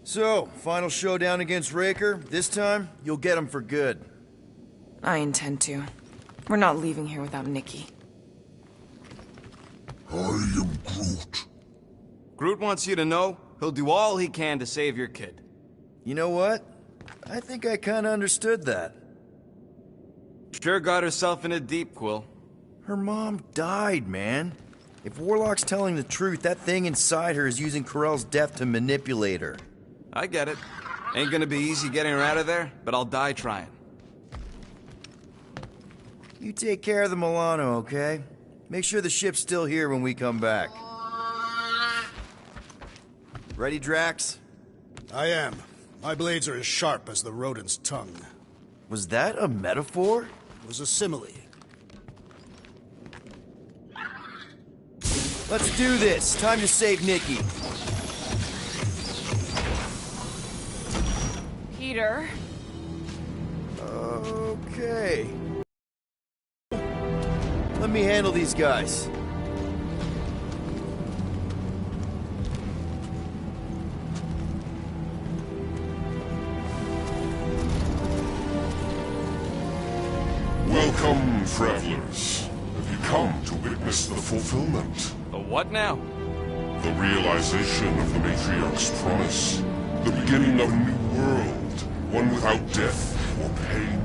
So, final showdown against Raker. This time, you'll get him for good. I intend to. We're not leaving here without Nikki. I am Groot. Groot wants you to know he'll do all he can to save your kid. You know what? I think I kinda understood that. Sure got herself in a deep, Quill. Her mom died, man. If Warlock's telling the truth, that thing inside her is using Corell's death to manipulate her. I get it. Ain't gonna be easy getting her out of there, but I'll die trying. You take care of the Milano, okay? Make sure the ship's still here when we come back. Ready, Drax? I am. My blades are as sharp as the rodent's tongue. Was that a metaphor? It was a simile. Let's do this. Time to save Nikki. Peter? Okay. Let me handle these guys. Welcome, travelers. Have you come to witness the fulfillment? The what now? The realization of the Matriarch's promise. The beginning of a new world. One without death, or pain,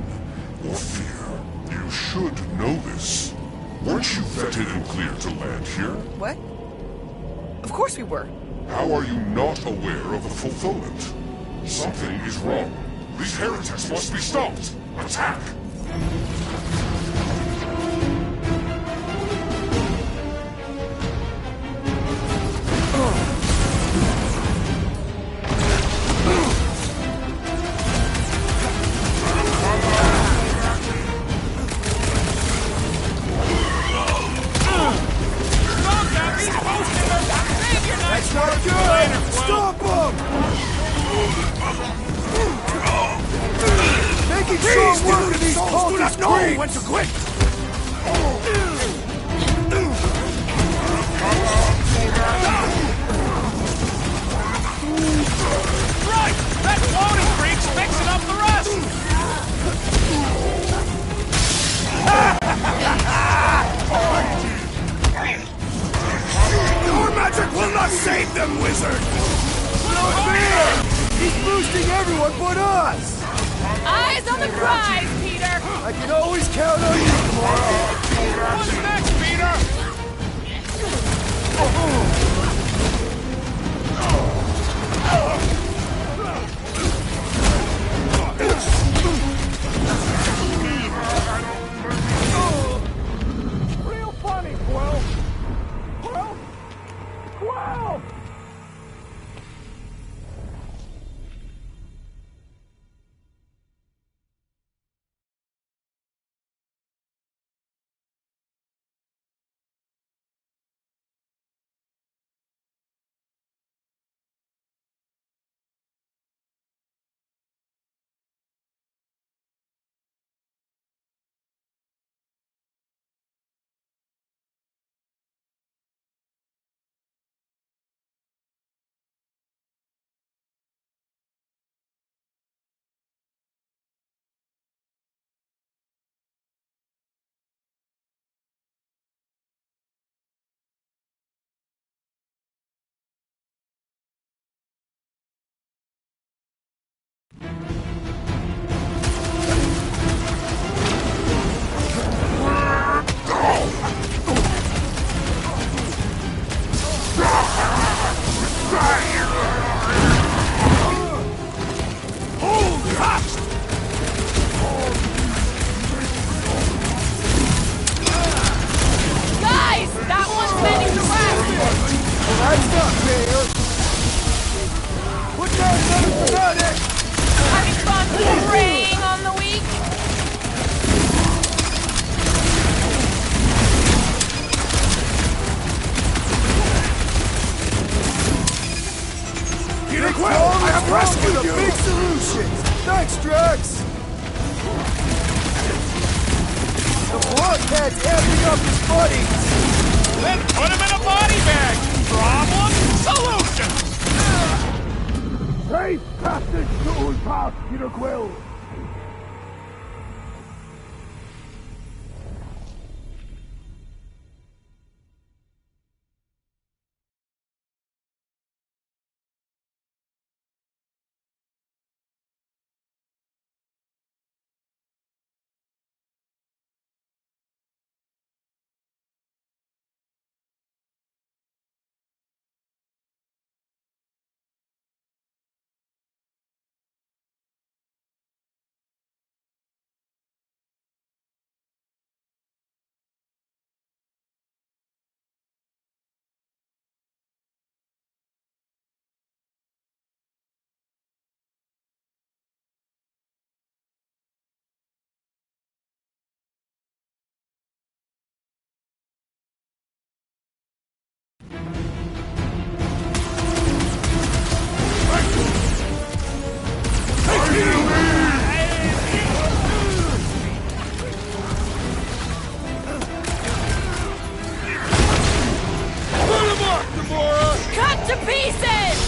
or fear. You should know this. Weren't you vetted and cleared to land here? What? Of course we were. How are you not aware of the fulfillment? Something is wrong. These heretics must be stopped. Attack! That's not good! Stop him! Making short work of these cultists do not know when to quit! Right! That floating freak's mixing up the rest! Your magic will not save them, wizard! No fear! He's boosting everyone but us! Eyes on the prize, Peter! I can always count on you tomorrow! What's next, Peter? Real funny, Quill! Quill! Quill! Guys! That one's bending the raft! That's not fair! Put down another fanatic! Having fun preying on the weak? Peter Quill, I have rescued the you! big solutions! Thanks, Drax! The blockhead's amping up his buddies! Then put him in a body bag! Problem? Solution! Safe passage to Ulpaf, Peter Quill! Cut to pieces!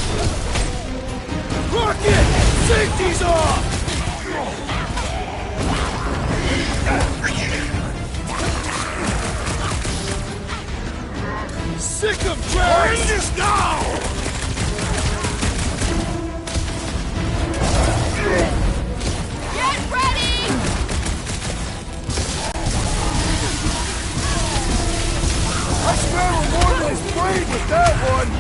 Rocket! Safety's off! Sick of trash! End this now! Get ready! I swear we're more than sprayed with that one!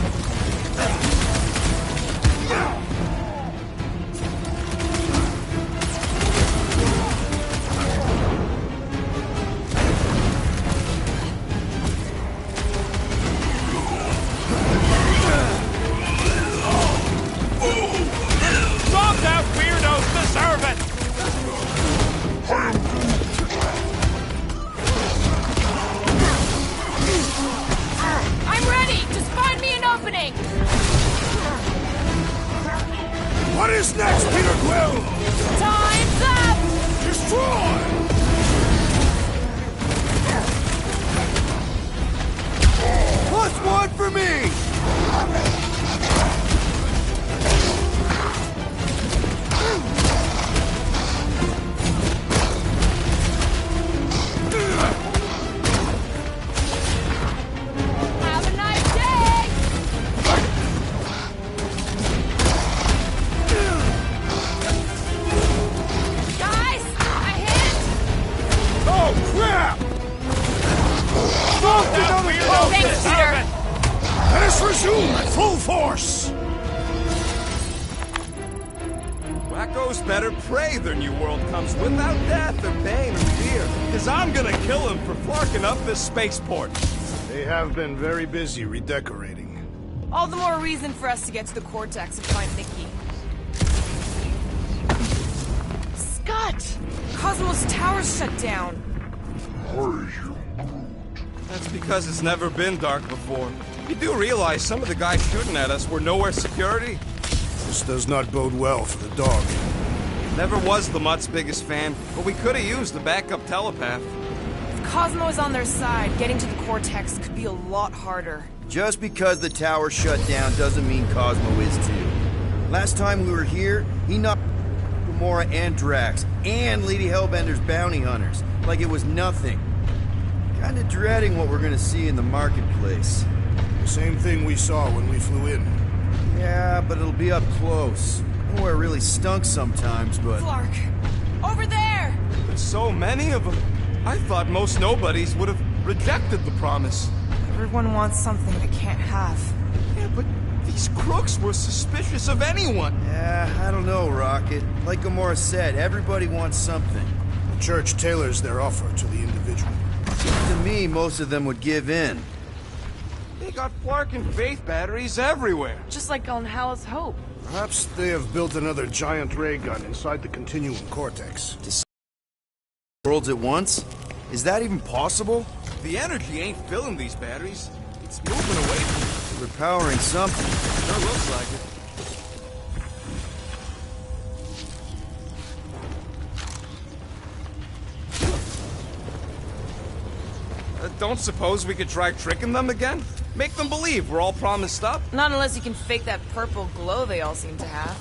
Some that weirdos deserve it! I'm ready! Just find me an opening! What is next, Peter Quill? Time's up! Destroy! +1 for me! Have a nice day! Guys, I hit! Oh, crap! Some that weirdos Thanks, deserve Peter. it! Let us resume at full force! Wacko's better pray their new world comes without death or pain or fear. Cause I'm gonna kill him for flarking up this spaceport. They have been very busy redecorating. All the more reason for us to get to the Cortex and find Mickey. Scott! Cosmos Tower's shut down. That's because it's never been dark before. You do realize some of the guys shooting at us were nowhere security? This does not bode well for the dog. Never was the Mutt's biggest fan, but we could have used a backup telepath. If Cosmo is on their side, getting to the Cortex could be a lot harder. Just because the tower shut down doesn't mean Cosmo is too. Last time we were here, he knocked Gamora and Drax, and Lady Hellbender's bounty hunters, like it was nothing. Kinda dreading what we're gonna see in the marketplace. The same thing we saw when we flew in. Yeah, but it'll be up close. Nowhere really stunk sometimes, but... Clark! Over there! There's so many of them. I thought most nobodies would have rejected the promise. Everyone wants something they can't have. Yeah, but these crooks were suspicious of anyone. Yeah, I don't know, Rocket. Like Gamora said, everybody wants something. The church tailors their offer to the individual. To me, most of them would give in. They got Flark and Faith batteries everywhere. Just like on Hala's Hope. Perhaps they have built another giant ray gun inside the Continuum Cortex. Worlds at once? Is that even possible? The energy ain't filling these batteries. It's moving away from They're powering something. it. Sure looks like it. Don't suppose we could try tricking them again? Make them believe we're all promised up? Not unless you can fake that purple glow they all seem to have.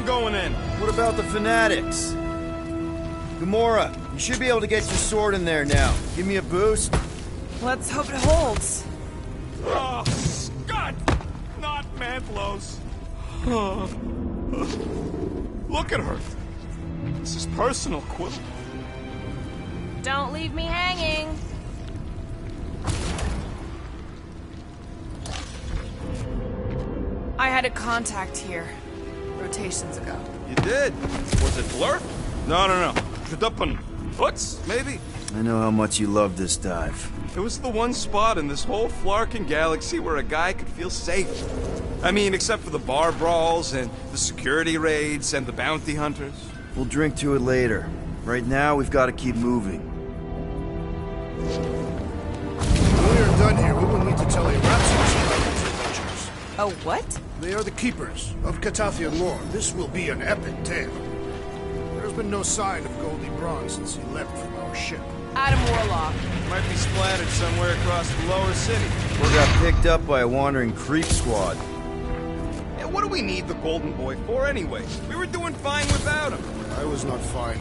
going in. What about the fanatics? Gamora, you should be able to get your sword in there now. Give me a boost. Let's hope it holds. Oh, Scott! Not Mantlos. Look at her. This is personal, Quill. Don't leave me hanging. I had a contact here. Rotations ago. You did? Was it Blur? No. Shaduppan. Hoots, maybe? I know how much you love this dive. It was the one spot in this whole Flarkin galaxy where a guy could feel safe. I mean, except for the bar brawls and the security raids and the bounty hunters. We'll drink to it later. Right now, we've got to keep moving. When we are done here, we will need to tell a rhapsody about these adventures. Oh, what? They are the keepers of Catathian lore. This will be an epic tale. There's been no sign of Goldie Braun since he left from our ship. Adam Warlock. Might be splattered somewhere across the lower city. Or got picked up by a wandering creep squad. And what do we need the Golden Boy for anyway? We were doing fine without him. I was not fine.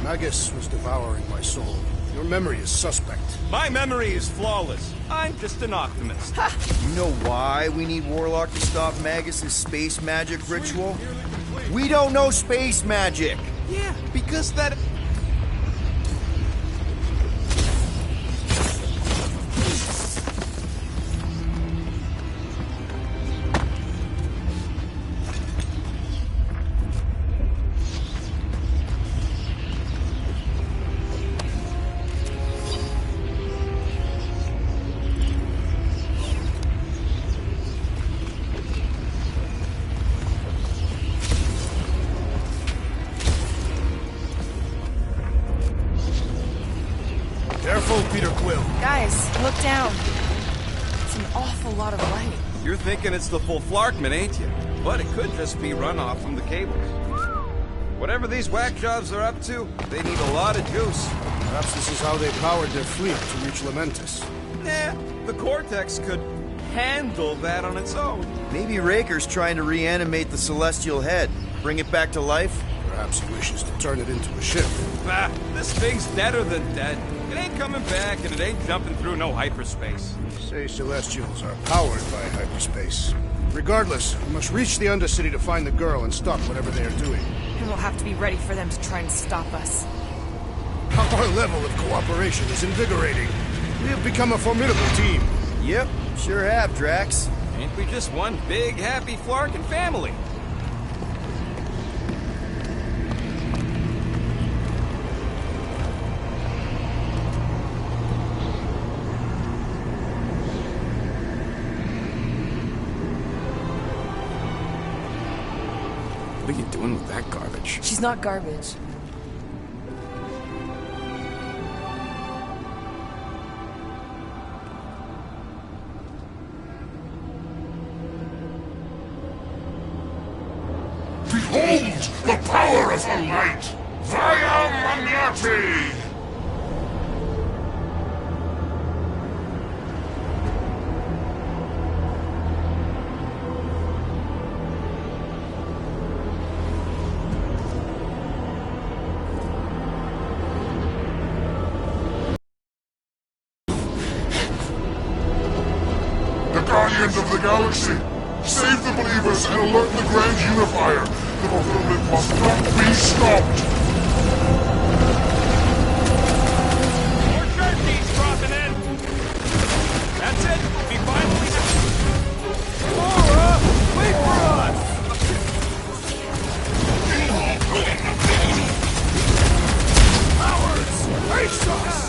Magus was devouring my soul. Your memory is suspect. My memory is flawless. I'm just an optimist. You know why we need Warlock to stop Magus' space magic ritual? We don't know space magic! Yeah, because that... Careful, Peter Quill. Guys, look down. It's an awful lot of light. You're thinking it's the full Flarkman, ain't you? But it could just be runoff from the cables. Whatever these whack jobs are up to, they need a lot of juice. Perhaps this is how they powered their fleet to reach Lamentus. Nah, the Cortex could handle that on its own. Maybe Raker's trying to reanimate the Celestial Head. Bring it back to life? Perhaps he wishes to turn it into a ship. Bah, this thing's deader than dead. It ain't coming back, and it ain't jumping through no hyperspace. Say Celestials are powered by hyperspace. Regardless, we must reach the Undercity to find the girl and stop whatever they are doing. And we'll have to be ready for them to try and stop us. Our level of cooperation is invigorating. We have become a formidable team. Yep, sure have, Drax. Ain't we just one big, happy Flarkin family? What are you doing with that garbage? She's not garbage. Behold the power of the light! Via Maniati! The Guardians of the Galaxy! Save the believers and alert the Grand Unifier! The fulfillment must not be stopped! More turkeys dropping in. That's it. We finally... Laura, wait for us! Cowards! Face us!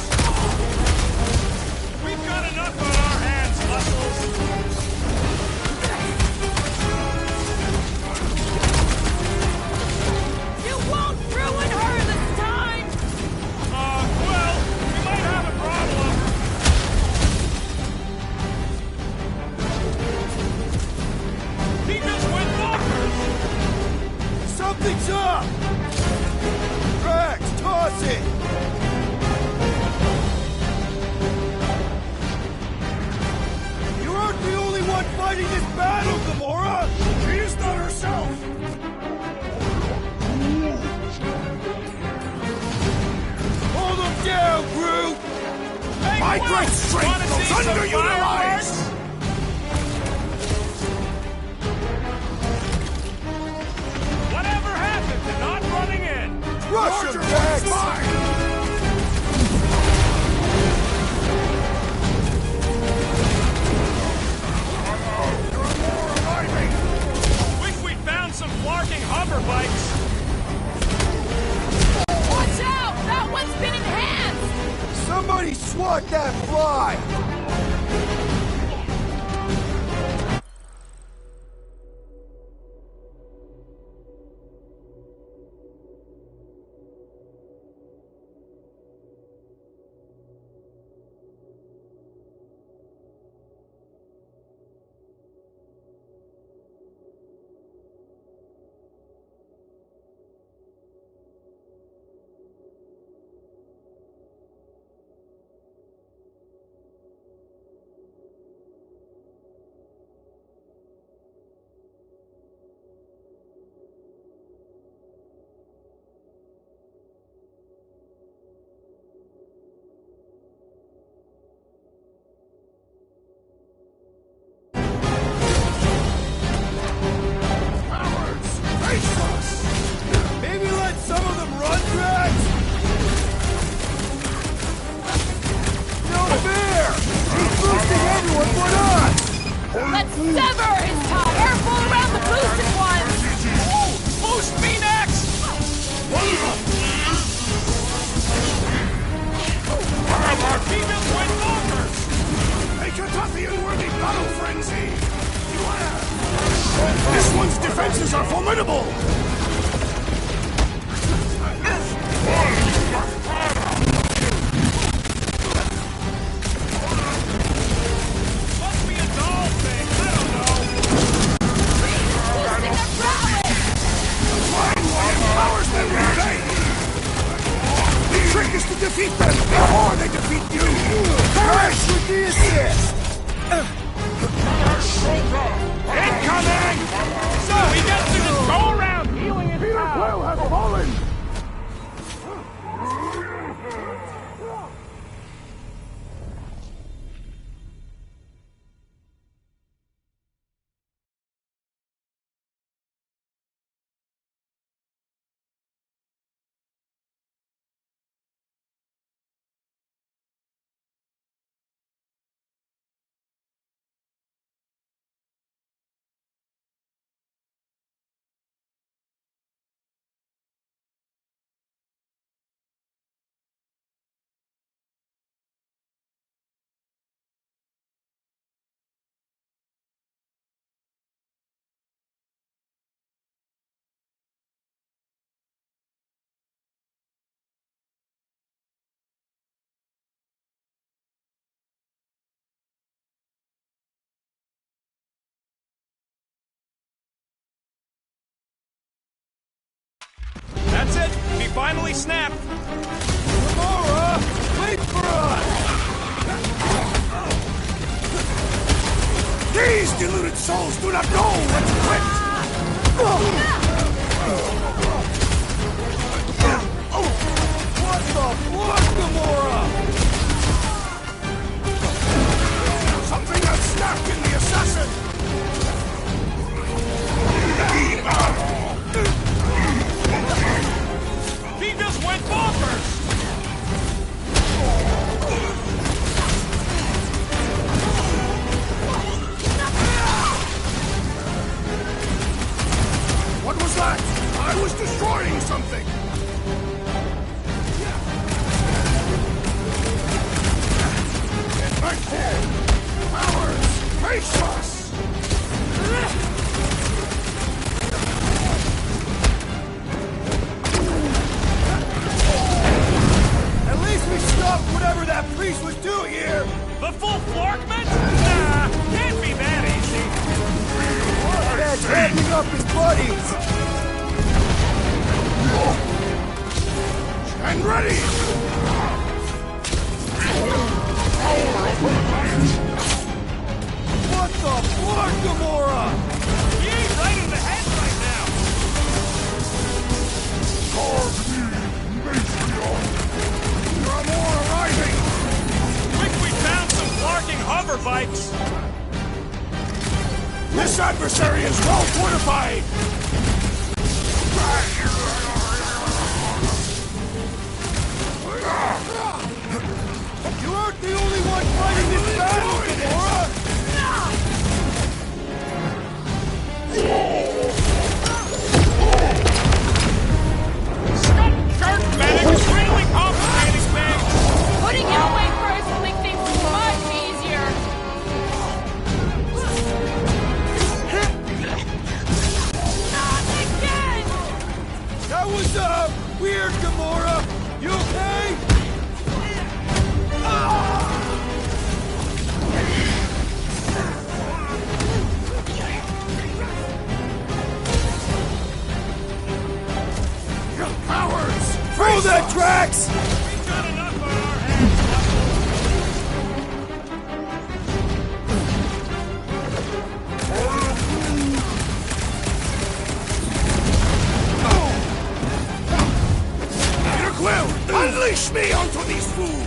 We've got enough on our hands, muscles. You won't ruin her this time! My great strength goes underutilized! Whatever happened to not running in? Rush him, Jax! Wish we'd found some flarking hover bikes. Watch out! That one's been enhanced! Somebody swat that fly! Maybe let some of them run, Drax? No fair! He's boosting everyone but us! Let's sever his top! Careful around the boosted ones! Boost me next! He just went bonkers! A Catothian-worthy battle frenzy! This one's defenses are formidable! Must be a doll thing, I don't know. Boosting their prowess! Find what empowers them today! The trick is to defeat them before they defeat you! Drax with the assist! Incoming! So we get to just go around healing his town. Quill has fallen! That's it. We finally snapped. Gamora, wait for us! These deluded souls do not know when to quit! What the fuck, Gamora? Something got snapped in the assassin! He just went bonkers! What was that? I was destroying something! Get back here! Powers, face us! At least we stopped whatever that priest was doing here! The full flarkment? Nah, can't be that easy. That's happing up his buddies! And ready! What the fuck, Gamora? He ain't right in the head right now. Matriarch! There are more arriving! Quick, we strikes! This adversary is well fortified! You aren't the only one fighting this battle, Gamora! Shirt medic's really complicating things! Putting him away first will make things much easier. Not again! That was, weird, Gamora! You okay? You cowards! Throw that, Drax! We've got enough on our hands! Peter Quill, unleash me onto these fools!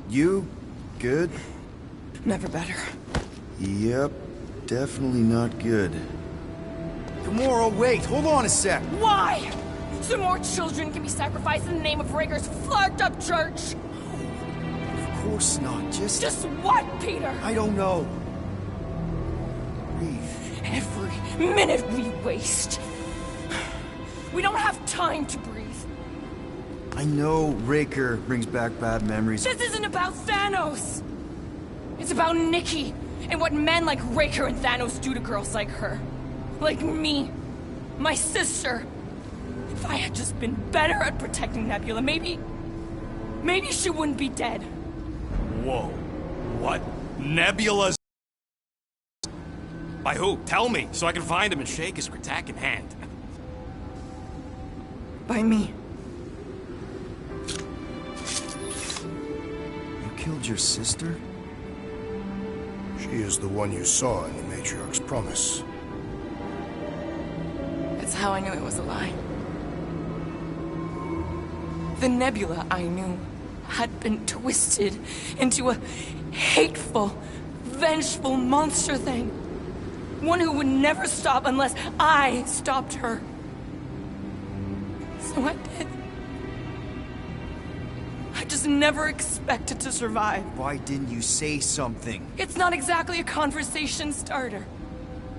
You? Good? Never better. Yep, definitely not good. Gamora, wait, hold on a sec. Why? So more children can be sacrificed in the name of Raker's flarked up church? Of course not, Just what, Peter? I don't know. Breathe. Every minute we waste. We don't have time to breathe. I know Raker brings back bad memories. This isn't about Thanos. It's about Nikki and what men like Raker and Thanos do to girls like her. Like me. My sister. If I had just been better at protecting Nebula, maybe she wouldn't be dead. Whoa. What? Nebula's... By who? Tell me, so I can find him and shake his Kratak in hand. By me. You killed your sister? She is the one you saw in the Matriarch's promise. That's how I knew it was a lie. The Nebula I knew had been twisted into a hateful, vengeful monster thing. One who would never stop unless I stopped her. So I did. I just never expected to survive. Why didn't you say something? It's not exactly a conversation starter.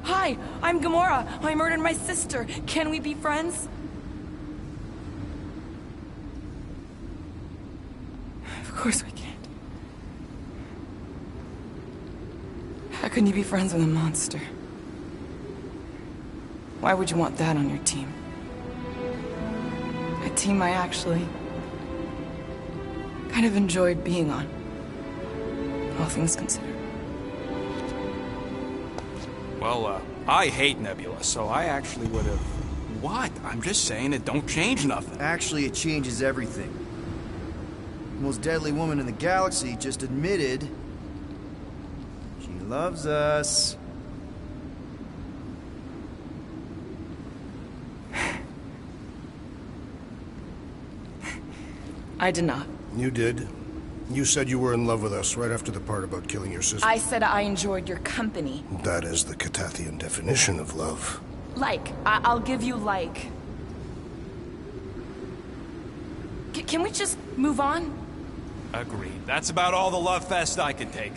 Hi, I'm Gamora. I murdered my sister. Can we be friends? Of course we can't. How can you be friends with a monster? Why would you want that on your team? A team I actually kind of enjoyed being on, all things considered. Well, I hate Nebula, so I actually would have... What? I'm just saying it don't change nothing. Actually, it changes everything. The most deadly woman in the galaxy just admitted she loves us. I did not. You did. You said you were in love with us right after the part about killing your sister. I said I enjoyed your company. That is the Catathian definition of love. Like. I'll give you like. Can we just move on? Agreed. That's about all the love fest I can take.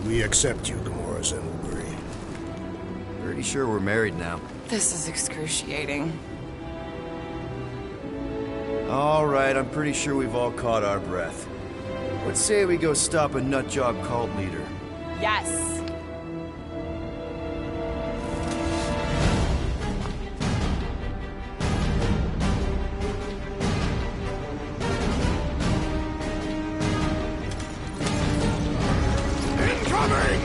We accept you, Gamora Zenbury. Pretty sure we're married now. This is excruciating. All right, I'm pretty sure we've all caught our breath. Let's say we go stop a nutjob cult leader. Yes. Incoming!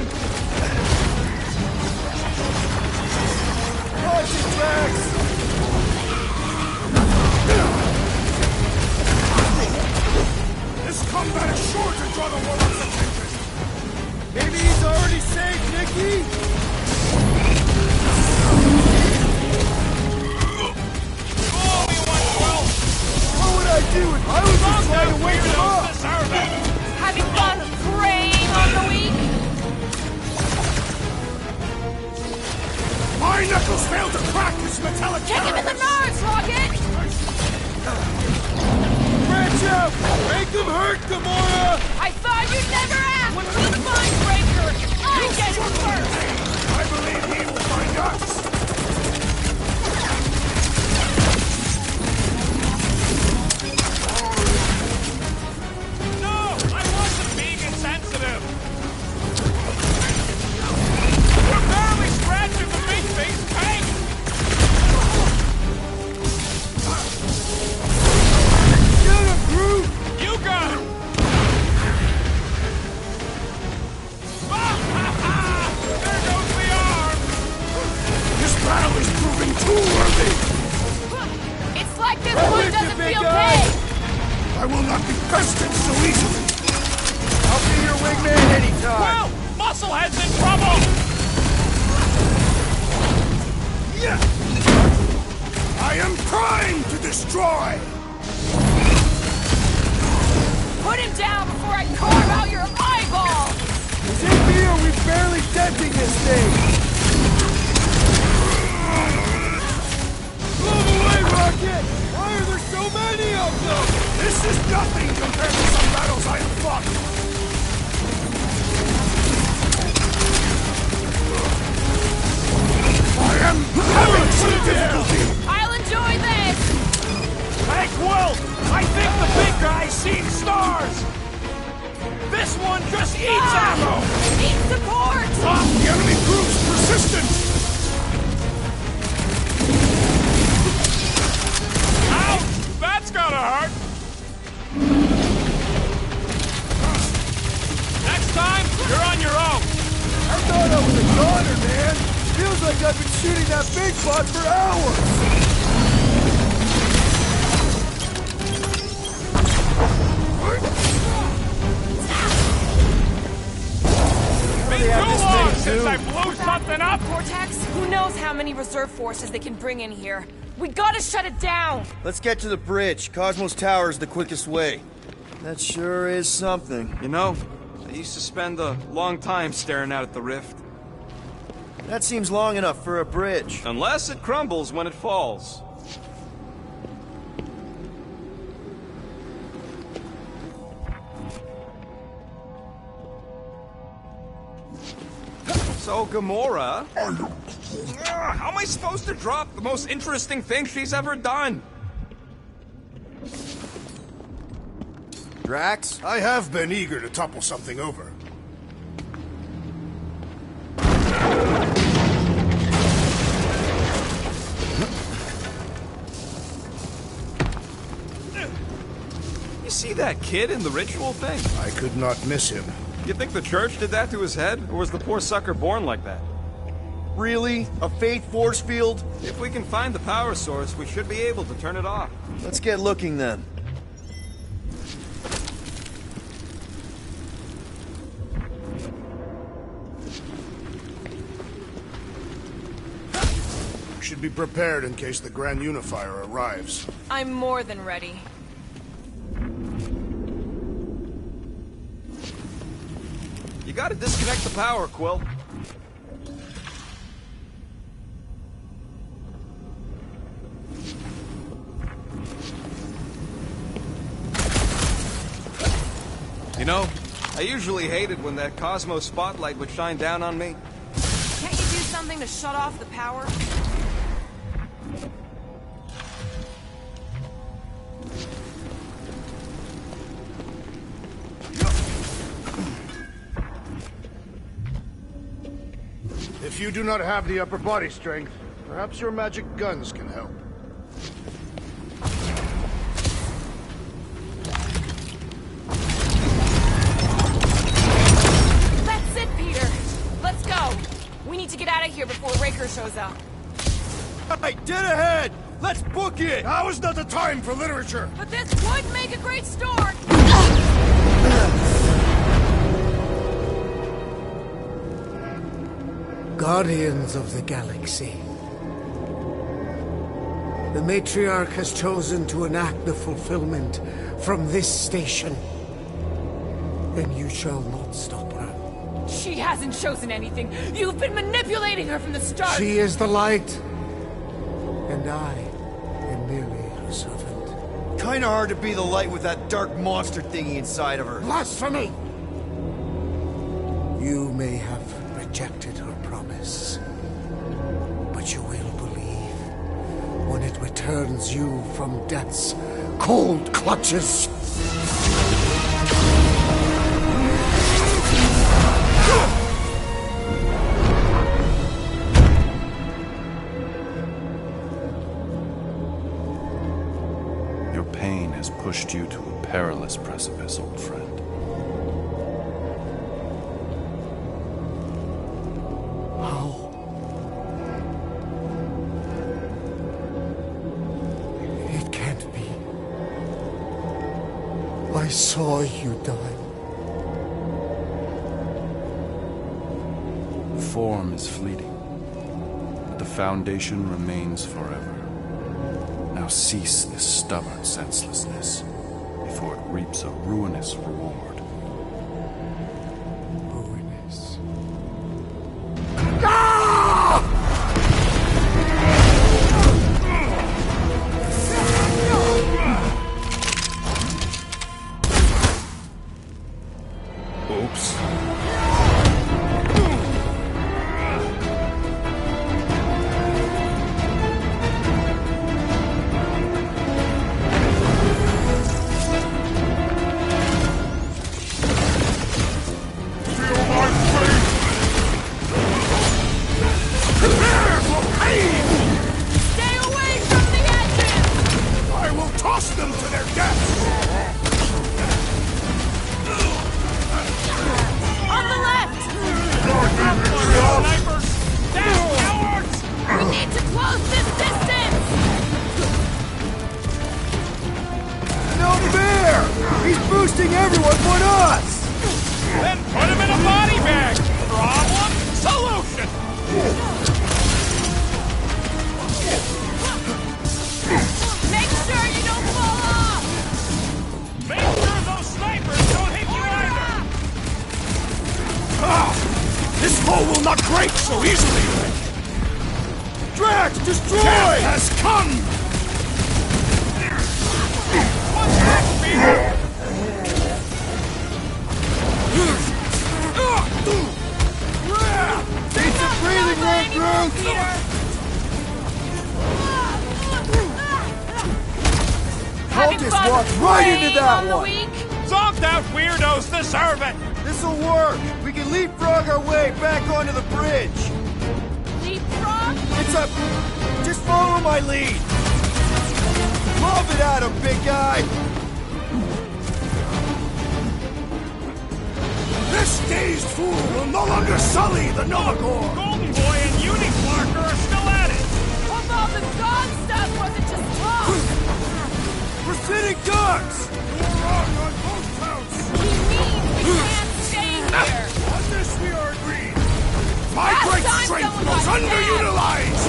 doing? I was just trying to wake him up! Having fun preying on the weak? My knuckles failed to crack this metallic Kick him in the carapace. nose, Rocket! Branch out! Make them hurt, Gamora! I thought you'd never ask! When we find Breaker, I get it first! I believe he will find us. No! I wasn't being insensitive! We're barely scratching the big face tank! Get him, Groot! You got him! There goes the arm! This battle is proving too worthy. It's like this one doesn't feel pain! I will not be bested so easily. I'll be your wingman anytime! Well, Musclehead's in trouble! Yeah. I am primed to destroy. Put him down before I carve out your eyeball! Is it me or we barely denting this thing? Move away, Rocket! Why are there so many of them? This is nothing compared to some battles I have fought. I am having some difficulty. I'll enjoy this! Hey, Quill! I think the big guy's seen stars! This one just eats ammo! Need support! The enemy proves persistent. Ouch! That's gotta hurt! Next time, you're on your own! I thought I was a goner, man! Feels like I've been shooting that big bot for hours! Been too long since I blew something up! Cortex, who knows how many reserve forces they can bring in here? We gotta shut it down! Let's get to the bridge. Cosmos Tower is the quickest way. That sure is something. You know, I used to spend a long time staring out at the rift. That seems long enough for a bridge. Unless it crumbles when it falls. So, Gamora... how am I supposed to drop the most interesting thing she's ever done? Drax? I have been eager to topple something over. You see that kid in the ritual thing? I could not miss him. You think the church did that to his head? Or was the poor sucker born like that? Really? A faith force field? If we can find the power source, we should be able to turn it off. Let's get looking then. We should be prepared in case the Grand Unifier arrives. I'm more than ready. You gotta disconnect the power, Quill. You know, I usually hated when that Cosmos spotlight would shine down on me. Can't you do something to shut off the power? If you do not have the upper body strength, perhaps your magic guns can help. That's it, Peter! Let's go! We need to get out of here before Raker shows up. Hey, dead ahead! Let's book it! Now is not the time for literature! But this would make a great start! Guardians of the Galaxy. The matriarch has chosen to enact the fulfillment from this station. And you shall not stop her. She hasn't chosen anything. You've been manipulating her from the start. She is the light. And I am merely her servant. Kinda hard to be the light with that dark monster thingy inside of her. Blasphemy! You may have rejected her promise, but you will believe when it returns you from death's cold clutches. Your pain has pushed you to a perilous precipice, old friend. I saw you die. Form is fleeting, but the foundation remains forever. Now cease this stubborn senselessness, before it reaps a ruinous reward. Ruinous. Oops. Stay away from the edges! I will toss them to their deaths! On the left! Snipers! Down, cowards! We need to close this distance! No fair! He's boosting everyone but us! Then put him in a body bag! Problem? Solution! Make sure you don't fall off! Make sure those snipers don't hit you either! This foe will not break so easily! Drax, destroy! Death has come! What's that, Peter? Need some breathing room, Groot! Peter! Cultists walked right into that one! Zonked out weirdos deserve it! This'll work! We can leapfrog our way back onto the bridge! Leapfrog? It's a... Just follow my lead! Love it out of big guy! This dazed fool will no longer sully the Novagor! Golden Boy and Uniquarker are still at it! Hope all the god stuff wasn't just talk! We're sitting ducks! You're wrong on both counts! He means we can't stay here! On this we are agreed! My Last great time strength someone was got underutilized!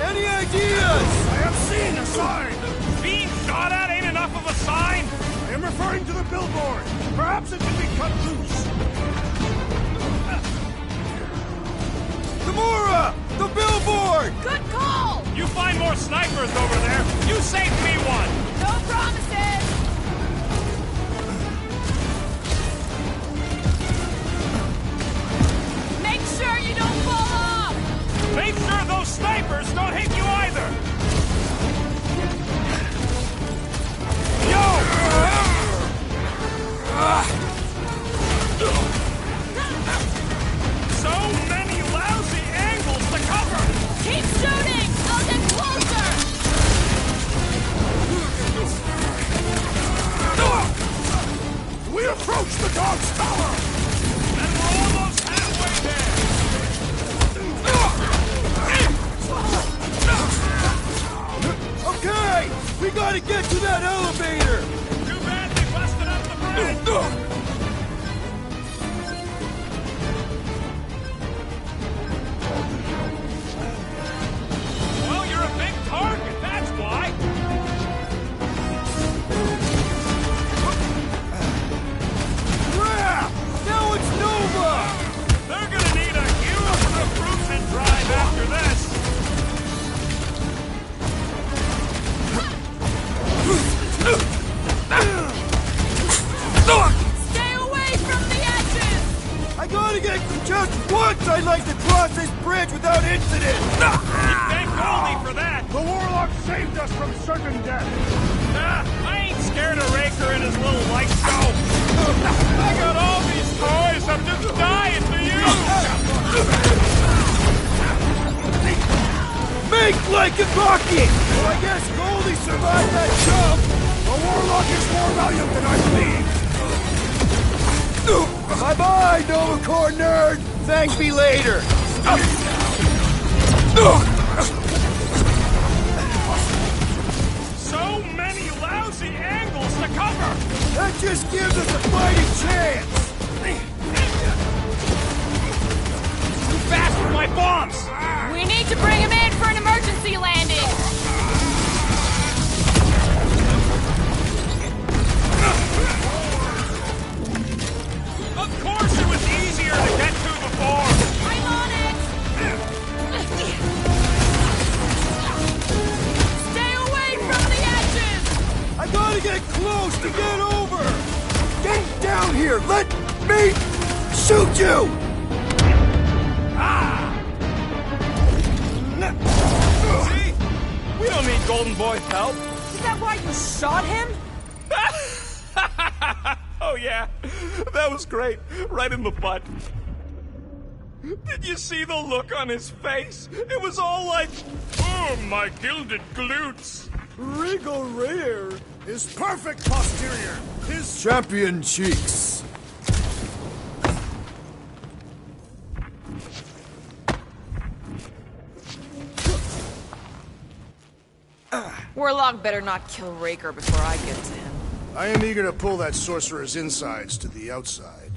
Any ideas? I have seen a sign! Being shot at ain't enough of a sign! I am referring to the billboard! Perhaps it can be cut loose! Gamora! The billboard! Good call! You find more snipers over there! You saved me one! No promises! Make sure you don't fall off! Make sure those snipers don't hit you either! Yo! So many lousy angles to cover! Keep shooting! I'll get closer! We approach the dog's tower! And we're almost halfway there! Okay! We gotta get to that elevator! Too bad they busted up the bridge! nuts I'd like to cross this bridge without incident! Thank Goldie for that! The warlock saved us from certain death. I ain't scared of Raker and his little light show. I got all these toys, I'm just dying for you! Make like a bucket! Well, I guess Goldie survived that jump! The warlock is more valiant than I believed. Bye-bye, Nova Corps nerd! Thank me later! So many lousy angles to cover! That just gives us a fighting chance! Too fast with my bombs! We need to bring him in for an emergency landing! Of course it was easier to get to before! I'm on it! Stay away from the edges! I gotta get close to get over! Get down here! Let me shoot you! See? We don't need Golden Boy's help. Is that why you shot him? Oh yeah, that was great. Right in the butt. Did you see the look on his face? It was all like, oh, my gilded glutes. Regal rear. His perfect posterior. His Champion cheeks. Warlock better not kill Raker before I get to him. I am eager to pull that sorcerer's insides to the outside.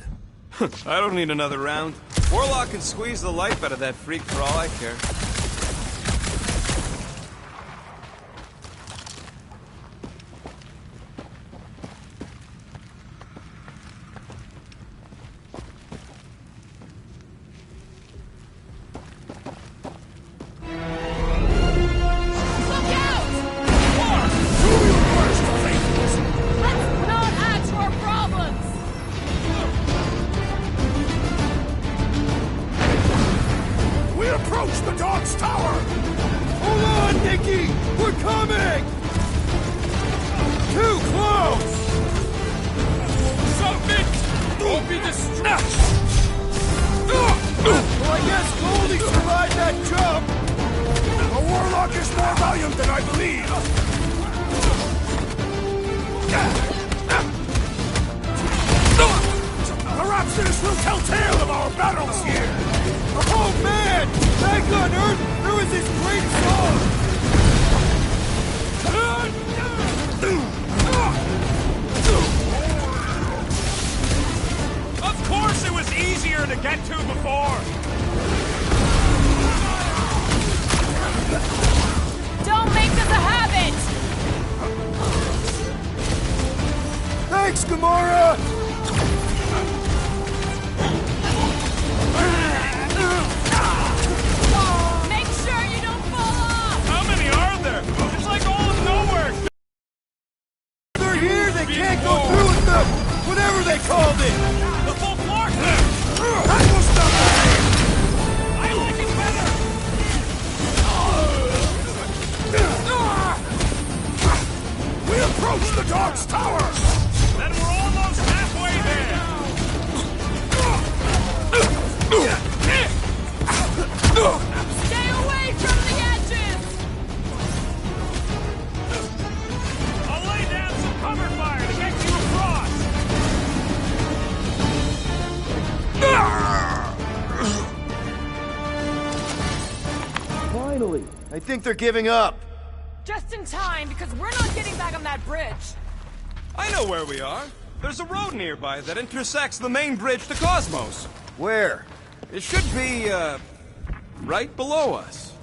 I don't need another round. Warlock can squeeze the life out of that freak for all I care. Look out! Let's not add to our problems! We approach the dog's tower! Hold on, Nikki! We're coming! Too close! Something! Don't be distracted! Well, I guess Goldie survived that jump! The warlock is more valiant than I believe! Perhaps this will tell tale of our battles here! Oh man! Back on Earth, there was this great song! Of course it was easier to get to before! Don't make this a habit! Thanks, Gamora! Make sure you don't fall off! How many are there? It's like all of nowhere! They're here, they can't go through with the... whatever they called it! The full floor clip! That was nothing! I like it better! We approach the dog's tower! Then we're almost halfway there! Stay away from the edges! I'll lay down some cover fire to get you across! Finally! I think they're giving up. Just in time, because we're not getting back on that bridge. I know where we are. There's a road nearby that intersects the main bridge to Cosmos. Where? It should be, right below us.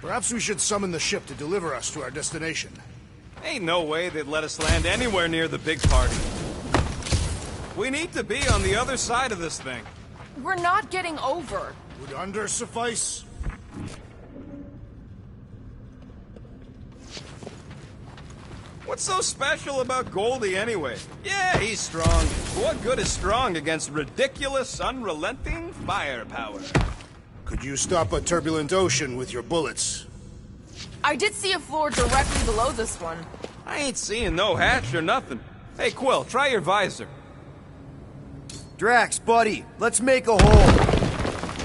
Perhaps we should summon the ship to deliver us to our destination. Ain't no way they'd let us land anywhere near the big party. We need to be on the other side of this thing. We're not getting over. Would under suffice? What's so special about Goldie anyway? Yeah, he's strong. But what good is strong against ridiculous, unrelenting firepower? Could you stop a turbulent ocean with your bullets? I did see a floor directly below this one. I ain't seeing no hatch or nothing. Hey, Quill, try your visor. Drax, buddy, let's make a hole.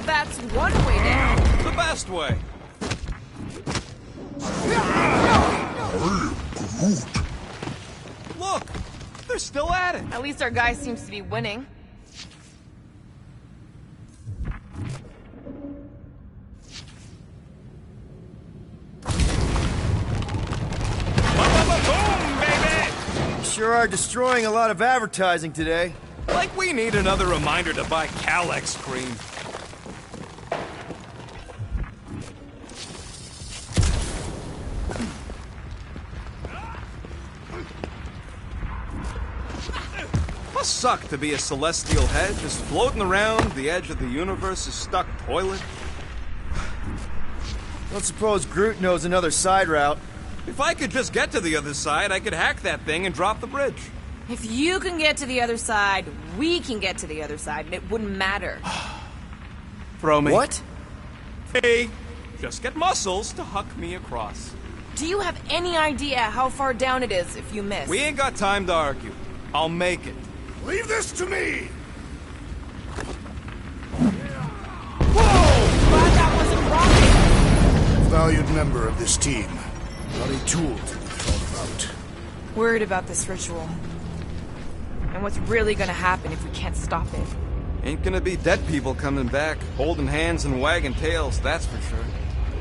That's one way down. The best way. Look, they're still at it. At least our guy seems to be winning. Boom, baby! You sure are destroying a lot of advertising today. Like we need another reminder to buy Calex cream. Must suck to be a celestial head, just floating around the edge of the universe's stuck toilet. Don't suppose Groot knows another side route. If I could just get to the other side, I could hack that thing and drop the bridge. If you can get to the other side, we can get to the other side, and it wouldn't matter. Throw me. What? Hey, just get muscles to huck me across. Do you have any idea how far down it is if you miss? We ain't got time to argue. I'll make it. Leave this to me! Glad that wasn't rocket. Valued member of this team. Not a tool to be thought about. Worried about this ritual. And what's really gonna happen if we can't stop it. Ain't gonna be dead people coming back, holding hands and wagging tails, that's for sure.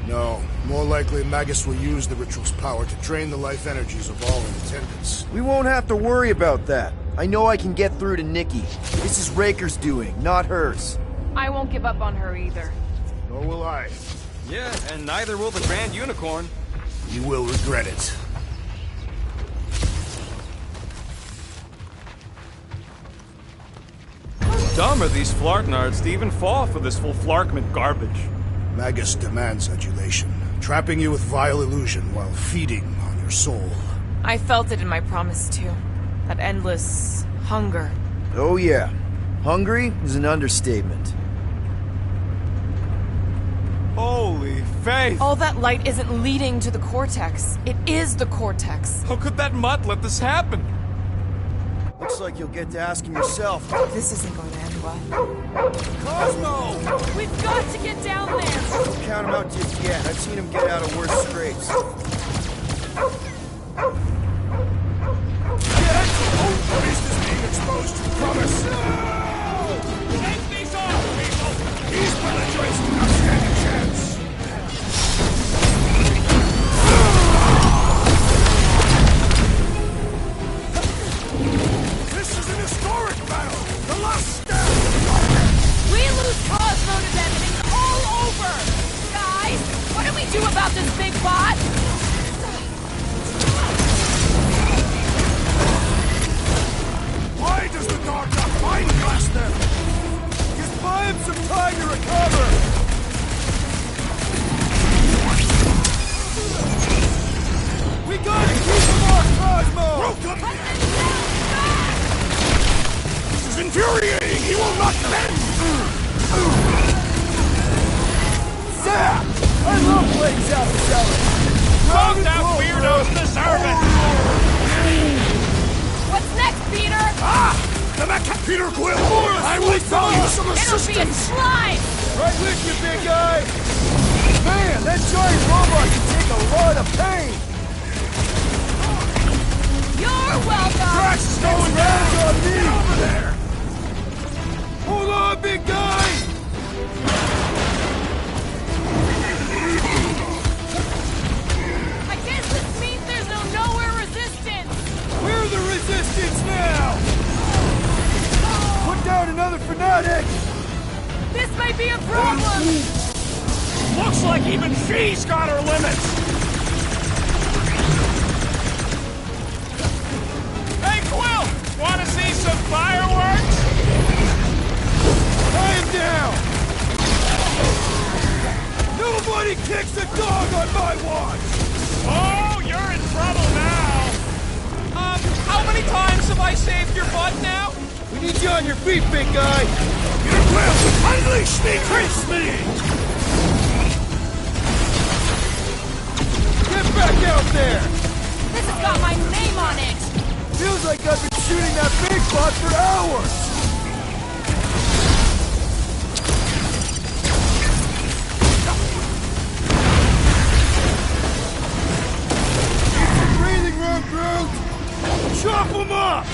No, more likely Magus will use the ritual's power to drain the life energies of all in attendance. We won't have to worry about that. I know I can get through to Nikki. This is Raker's doing, not hers. I won't give up on her either. Nor will I. Yeah, and neither will the Grand Unicorn. You will regret it. How dumb are these Flarknards to even fall for this full Flarkment garbage? Magus demands adulation, trapping you with vile illusion while feeding on your soul. I felt it in my promise too. That endless hunger. Oh yeah. Hungry is an understatement. Holy faith! All that light isn't leading to the cortex. It is the cortex. How could that mutt let this happen? Looks like you'll get to ask him yourself. This isn't going to end well. Cosmo! We've got to get down there! Don't count him out just yet. I've seen him get out of worse scrapes. What is this being exposed to? Promise! Take these off, people! He's belligerent! Outstanding chance! This is an historic battle! The last stand! We lose Cosmo to them and it's all over! Guys, what do we do about this big bot? Why does the dog not mind blast them? Just buy him some time to recover! We gotta keep him off Cosmo! Welcome! This is infuriating! He will not bend! Zap! I love playing South Sellers! Those out weirdos deserve it! What's next, Peter? Ah! The Macaque Peter Quill! I will throw you some It'll be a assistance! slime! Right with you, big guy! Man, that giant robot can take a lot of pain! You're welcome! Drax is going down! On me! Get over there! Hold on, big guy! I guess this means there's no nowhere resistance! We're the resistance now! Put down another fanatic! This might be a problem! Looks like even she's got her limits! Hey, Quill! Wanna see some fireworks? I am down! Nobody kicks a dog on my watch! Oh, you're in trouble now! Get you on your feet, big guy! Peter Quill, unleash me, curse me! Get back out there! This has got my name on it! Feels like I've been shooting that big bot for hours! Breathing room, Groot! Chop him up!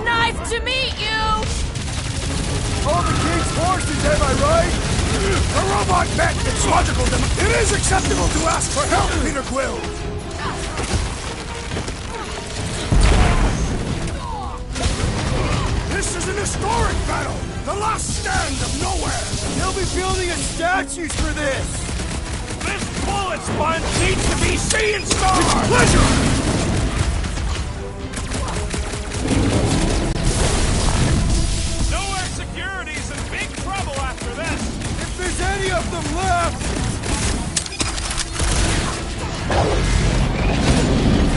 Nice to meet you! All the king's forces, am I right? A robot met its logical It is acceptable to ask for help, Peter Quill! This is an historic battle! The last stand of nowhere! They'll be building us statues for this! This bullet sponge needs to be seeing stars! With pleasure! Nowhere Security's in big trouble after this! If there's any of them left!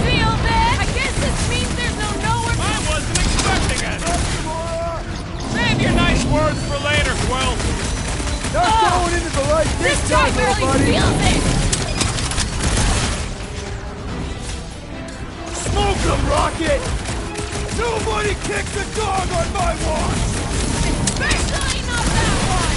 Feel this? I guess this means there's no nowhere. I wasn't expecting it! Save your nice words for later, Quill! Not going into the light This this guy time, barely buddy! feels it! Smoke them, Rocket! Nobody kicked the dog on my watch! Especially not that one!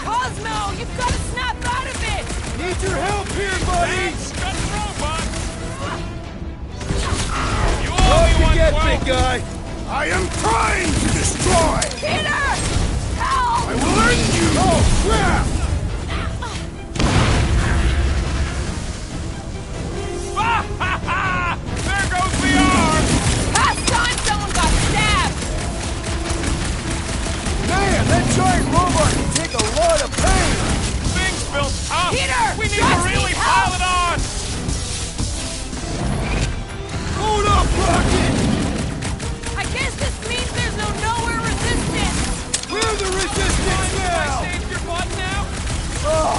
Cosmo, you've got to snap out of it! Need your help here, buddy! Thanks, got the robot! You Off owe me you one, get, Quill! big guy! I am trying to destroy! Peter! Help! I will end you! Oh, crap! Ha ha ha! There goes the arm! Last time someone got stabbed! Man, that giant robot can take a lot of pain! Things built up! Peter, We need just to really need pile help! it on! Hold up, Rocket! I guess this means there's no nowhere resistance! We're the resistance I now! saved your butt now? Oh,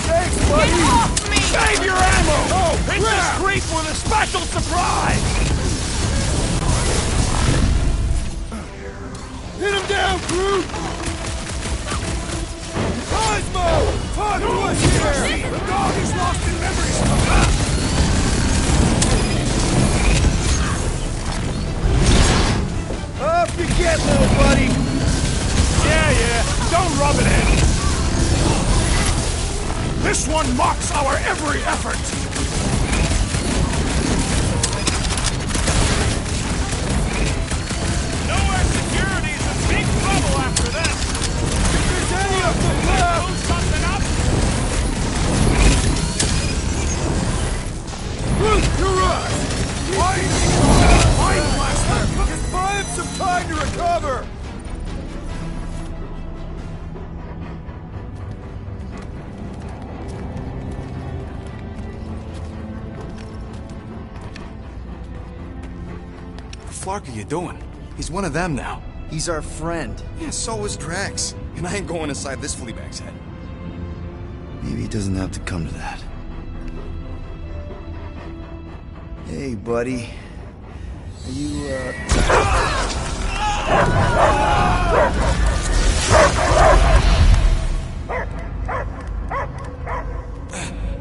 thanks, Get buddy! off me! Save your ammo! Oh, Hit this crap! creep with a special surprise! Hit him down, Groot! Cosmo! Talk to us here! The dog is lost in memory still. Up you get, little buddy! Yeah, don't rub it in! This one mocks our every effort! Nowhere Security's in big trouble after this! If there's any of them left! Blow something up! Groot, you're us! Mind blaster! Just buy him some time to recover! What the flark are you doing? He's one of them now. He's our friend. Yeah, so is Drax. And I ain't going inside this flea bag's head. Maybe it doesn't have to come to that. Hey, buddy. Are you,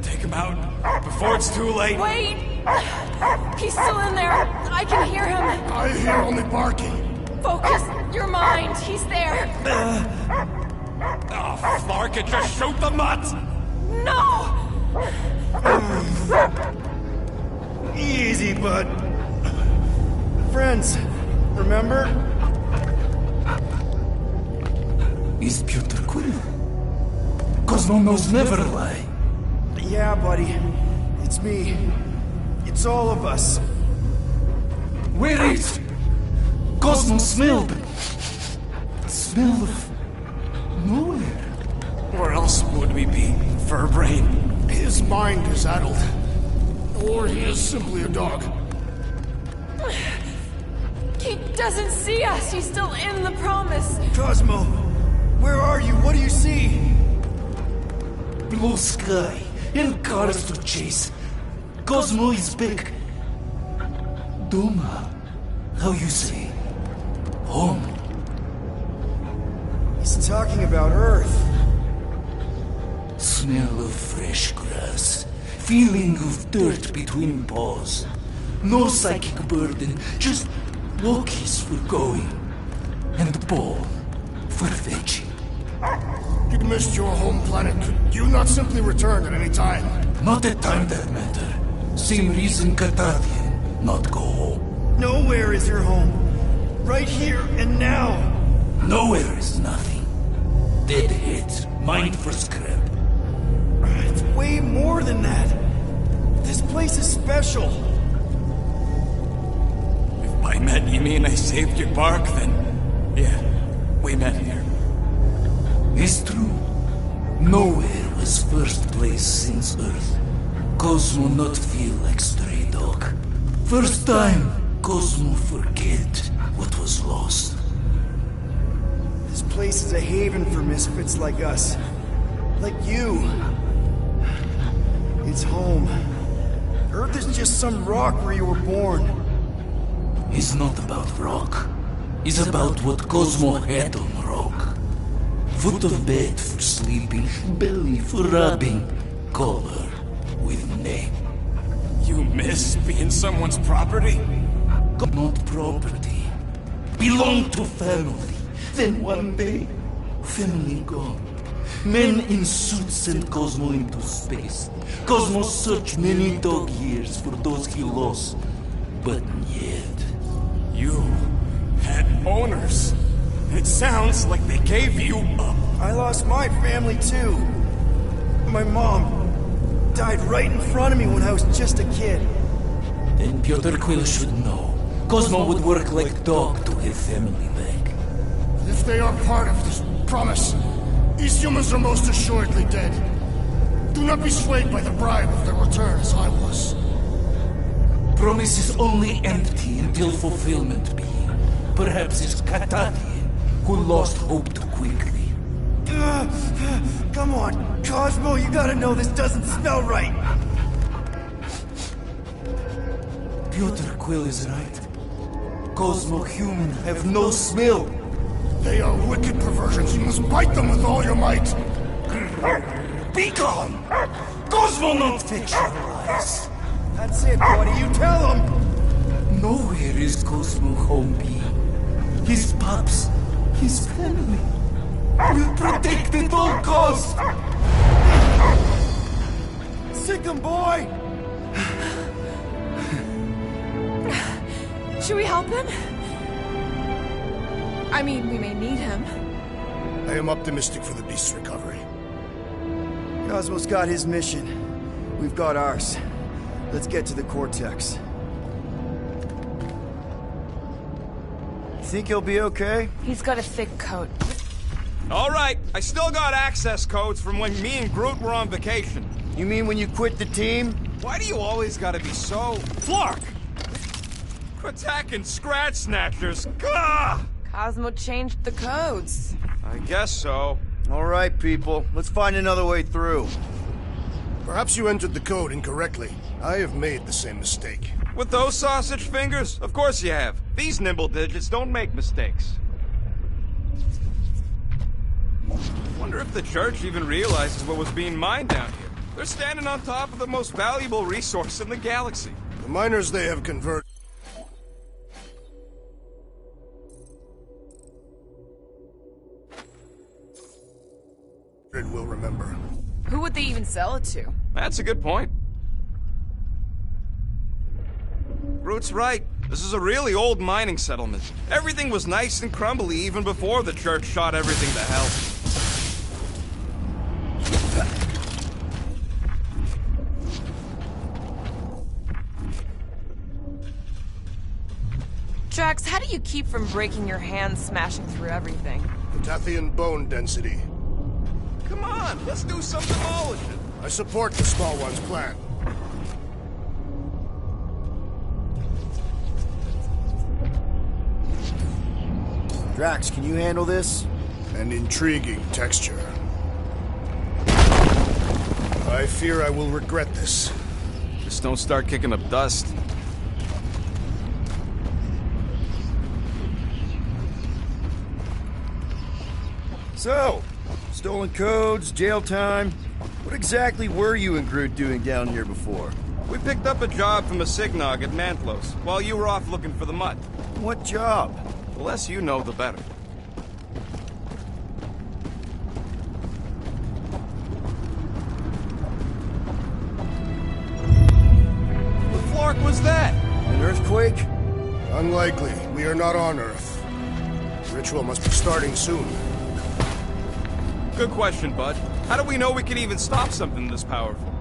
Take him out before it's too late. Wait! He's still in there! I can hear him! I hear only barking. Focus your mind! He's there! Oh, Flark, it just shoot the mutt! No! easy, bud. Friends, remember? Is Peter Quill? Cosmo knows never lie. Yeah, buddy. It's me. It's all of us. Where is Cosmo smelled? Smell of nowhere. Where else would we be? Fur brain. His mind is addled. Or he is simply a dog. He doesn't see us! He's still in the promise! Cosmo, where are you? What do you see? Blue sky and cars to chase. Cosmo is back. Doma. How you say? Home. He's talking about Earth. Smell of fresh grass. Feeling of dirt between paws. No psychic burden, just walkies for going. And the ball for fetching. You missed your home planet. Could you not simply return at any time? Not at time that matter. Same reason Cartadian not go home. Nowhere is your home. Right here and now. Nowhere is nothing. Dead heads, mind for scrap. It's way more than that. This place is special. If by met you mean I saved your bark, then yeah, we met here. It's true. Nowhere was first place since Earth. Cosmo not feel like stray dog. First time, Cosmo forget what was lost. This place is a haven for misfits like us. Like you. It's home. Earth is just some rock where you were born. It's not about rock. It's about what Cosmo had on rock. Foot of bed for sleeping, belly for rubbing, color with name. You miss being someone's property? Not property. Belong to family. Then one day, family gone. Men in suits sent Cosmo into space. Cosmo searched many dog years for those he lost. But yet... You had owners. It sounds like they gave you up. I lost my family too. My mom died right in front of me when I was just a kid. Then Piotr Quill should know. Cosmo would work like dog to have family back. If they are part of this promise, these humans are most assuredly dead. Do not be swayed by the bribe of their return as I was. Promise is only empty until fulfillment be. Perhaps it's Cartadian who lost hope too quickly. Come on, Cosmo, you gotta know this doesn't smell right. Piotr Quill is right. Cosmo human have no smell. They are wicked perversions. You must bite them with all your might. Be gone! Cosmo not fetch your lies. That's it, buddy. You tell him. Nowhere is Cosmo home be. His pups, his family, will protect at all costs. Sick him, boy. Should we help him? I mean, we may need him. I am optimistic for the beast's recovery. Cosmo's got his mission. We've got ours. Let's get to the Cortex. You think he'll be okay? He's got a thick coat. All right, I still got access codes from when me and Groot were on vacation. You mean when you quit the team? Why do you always gotta be so... Flark! Quit attacking Scratch Snatchers! Gah! Cosmo changed the codes. I guess so. All right, people. Let's find another way through. Perhaps you entered the code incorrectly. I have made the same mistake. With those sausage fingers? Of course you have. These nimble digits don't make mistakes. Wonder if the church even realizes what was being mined down here. They're standing on top of the most valuable resource in the galaxy. The miners they have converted will remember. Who would they even sell it to? That's a good point. Groot's right. This is a really old mining settlement. Everything was nice and crumbly even before the church shot everything to hell. Drax, how do you keep from breaking your hands smashing through everything? Tathian bone density. Come on, let's do some demolition. I support the small one's plan. Drax, can you handle this? An intriguing texture. I fear I will regret this. Just don't start kicking up dust. So, stolen codes, jail time. What exactly were you and Groot doing down here before? We picked up a job from a Signog at Mantlos, while you were off looking for the mud. What job? The less you know, the better. What flark was that? An earthquake? Unlikely. We are not on Earth. Ritual must be starting soon. Good question, bud. How do we know we can even stop something this powerful?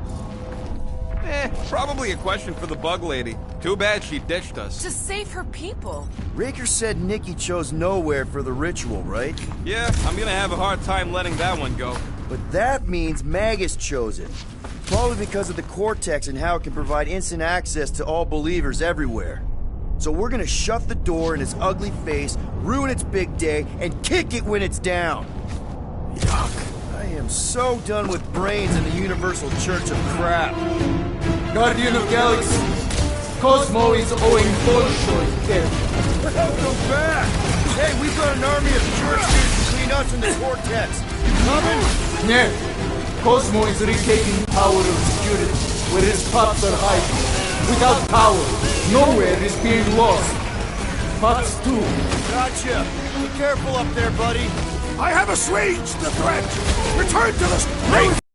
Probably a question for the bug lady. Too bad she ditched us. To save her people. Raker said Nikki chose nowhere for the ritual, right? Yeah, I'm gonna have a hard time letting that one go. But that means Magus chose it. Probably because of the Cortex and how it can provide instant access to all believers everywhere. So we're gonna shut the door in its ugly face, ruin its big day, and kick it when it's down. Yuck. I am so done with brains and the Universal Church of crap. Guardian of Galaxies, Cosmo is owing Bolshoi death. Welcome back! Hey, we've got an army of church dudes to clean us in the Cortex. You coming? Yeah, Cosmo is retaking power of security, where his pops are hiding. Without power, nowhere is being lost. Pops too. Gotcha. Be careful up there, buddy. I have assuaged the threat! Return to the street!